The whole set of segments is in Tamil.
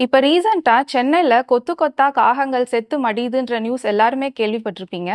இப்ப ரீசென்ட்டா சென்னையில கொத்து கொத்தா காகங்கள் செத்து மடியுதுன்ற நியூஸ் எல்லாருமே கேள்விப்பட்டிருப்பீங்க.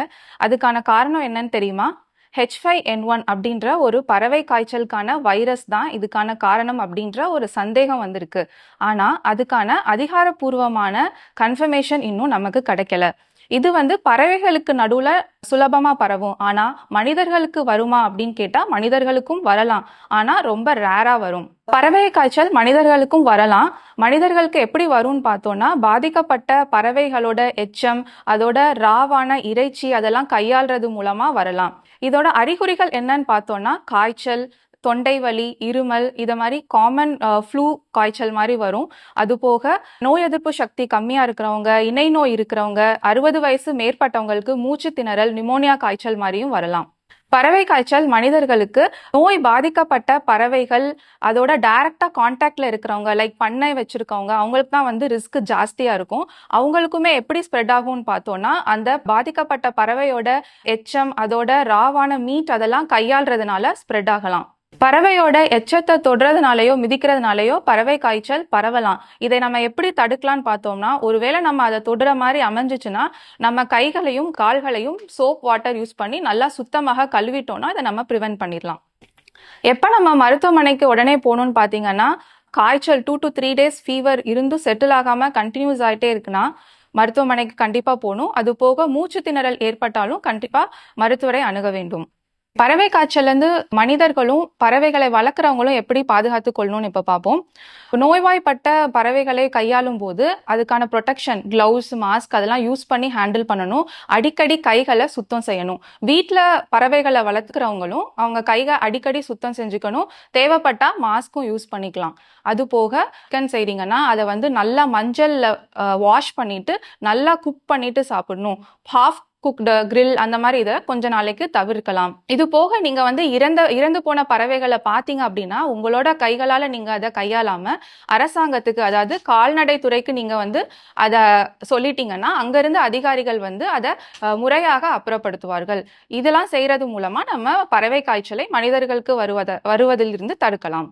அதுக்கான காரணம் என்னன்னு தெரியுமா? H5N1 அப்படின்ற ஒரு பறவை காய்ச்சலுக்கான வைரஸ் தான் இதுக்கான காரணம் அப்படின்ற ஒரு சந்தேகம் வந்திருக்கு. ஆனா அதுக்கான அதிகாரப்பூர்வமான கன்ஃபர்மேஷன் இன்னும் நமக்கு கிடைக்கல. இது பறவைகளுக்கு நடுவுல சுலபமா பரவும். ஆனா மனிதர்களுக்கு வருமா அப்படின்னு கேட்டா மனிதர்களுக்கும் வரலாம். ஆனா ரொம்ப ரேரா வரும். பறவை காய்ச்சல் மனிதர்களுக்கும் வரலாம். மனிதர்களுக்கு எப்படி வரும்னு பார்த்தோம்னா, பாதிக்கப்பட்ட பறவைகளோட எச்சம், அதோட ராவான இறைச்சி அதெல்லாம் கையாள்றது மூலமா வரலாம். இதோட அறிகுறிகள் என்னன்னு பார்த்தோம்னா, காய்ச்சல், தொண்டை வலி, இருமல், இத மாதிரி காமன் ஃப்ளூ காய்ச்சல் மாதிரி வரும். அது போக நோய் எதிர்ப்பு சக்தி கம்மியா இருக்கிறவங்க, இணை நோய் இருக்கிறவங்க, 60 வயசு மேற்பட்டவங்களுக்கு மூச்சு திணறல், நிமோனியா காய்ச்சல் மாதிரியும் வரலாம். பறவை காய்ச்சல் மனிதர்களுக்கு நோய் பாதிக்கப்பட்ட பறவைகள் அதோட டைரக்டா கான்டாக்ட்ல இருக்கிறவங்க லைக் பண்ணை வச்சிருக்கவங்க அவங்களுக்கு தான் ரிஸ்க் ஜாஸ்தியா இருக்கும். அவங்களுக்குமே எப்படி ஸ்ப்ரெட் ஆகும்னு பார்த்தோம்னா, அந்த பாதிக்கப்பட்ட பறவையோட எச்சம் அதோட ராவான மீட் அதெல்லாம் கையாள்றதுனால ஸ்ப்ரெட் ஆகலாம். பறவையோட எச்சத்தை தொடுறதுனாலயோ மிதிக்கிறதுனாலயோ பறவை காய்ச்சல் பரவலாம். இதை நம்ம எப்படி தடுக்கலாம்னு பார்த்தோம்னா, ஒருவேளை நம்ம அதை தொடுற மாதிரி அமைஞ்சிச்சுன்னா நம்ம கைகளையும் கால்களையும் சோப் வாட்டர் யூஸ் பண்ணி நல்லா சுத்தமாக கழுவிட்டோம்னா இதை நம்ம ப்ரிவென்ட் பண்ணிடலாம். எப்ப நம்ம மருத்துவமனைக்கு உடனே போகணும்னு பார்த்தீங்கன்னா, காய்ச்சல் 2 to 3 days ஃபீவர் இருந்தும் செட்டில் ஆகாம கண்டினியூஸ் ஆகிட்டே இருக்குன்னா மருத்துவமனைக்கு கண்டிப்பா போகணும். அது போக மூச்சு திணறல் ஏற்பட்டாலும் கண்டிப்பா மருத்துவரை அணுக வேண்டும். பறவை காய்ச்சல்ல இருந்து மனிதர்களும் பறவைகளை வளர்க்குறவங்களும் எப்படி பாதுகாத்து கொள்ளணும்னு இப்ப பார்ப்போம். நோய்வாய்ப்பட்ட பறவைகளை கையாளும் போது அதுக்கான ப்ரொடெக்ஷன் கிளவுஸ், மாஸ்க் அதெல்லாம் யூஸ் பண்ணி ஹேண்டில் பண்ணணும். அடிக்கடி கைகளை சுத்தம் செய்யணும். வீட்டில் பறவைகளை வளர்க்குறவங்களும் அவங்க கைகளை அடிக்கடி சுத்தம் செஞ்சுக்கணும். தேவைப்பட்டா மாஸ்க்கும் யூஸ் பண்ணிக்கலாம். அது போக சிக்கன் செய்றீங்கன்னா அதை நல்லா மஞ்சள்ல வாஷ் பண்ணிட்டு நல்லா குக் பண்ணிட்டு சாப்பிடணும். ஹாஃப் குக்டு கிரில் அந்த மாதிரி இதை கொஞ்ச நாளைக்கு தவிர்க்கலாம். இது போக நீங்க இறந்து போன பறவைகளை பார்த்தீங்க அப்படின்னா உங்களோட கைகளால நீங்க அதை கையாளாம அரசாங்கத்துக்கு, அதாவது கால்நடை துறைக்கு நீங்க அதை சொல்லிட்டீங்கன்னா அங்கிருந்து அதிகாரிகள் அதை முறையாக அப்புறப்படுத்துவார்கள். இதெல்லாம் செய்யறது மூலமா நம்ம பறவை காய்ச்சலை மனிதர்களுக்கு வருவதிலிருந்து தடுக்கலாம்.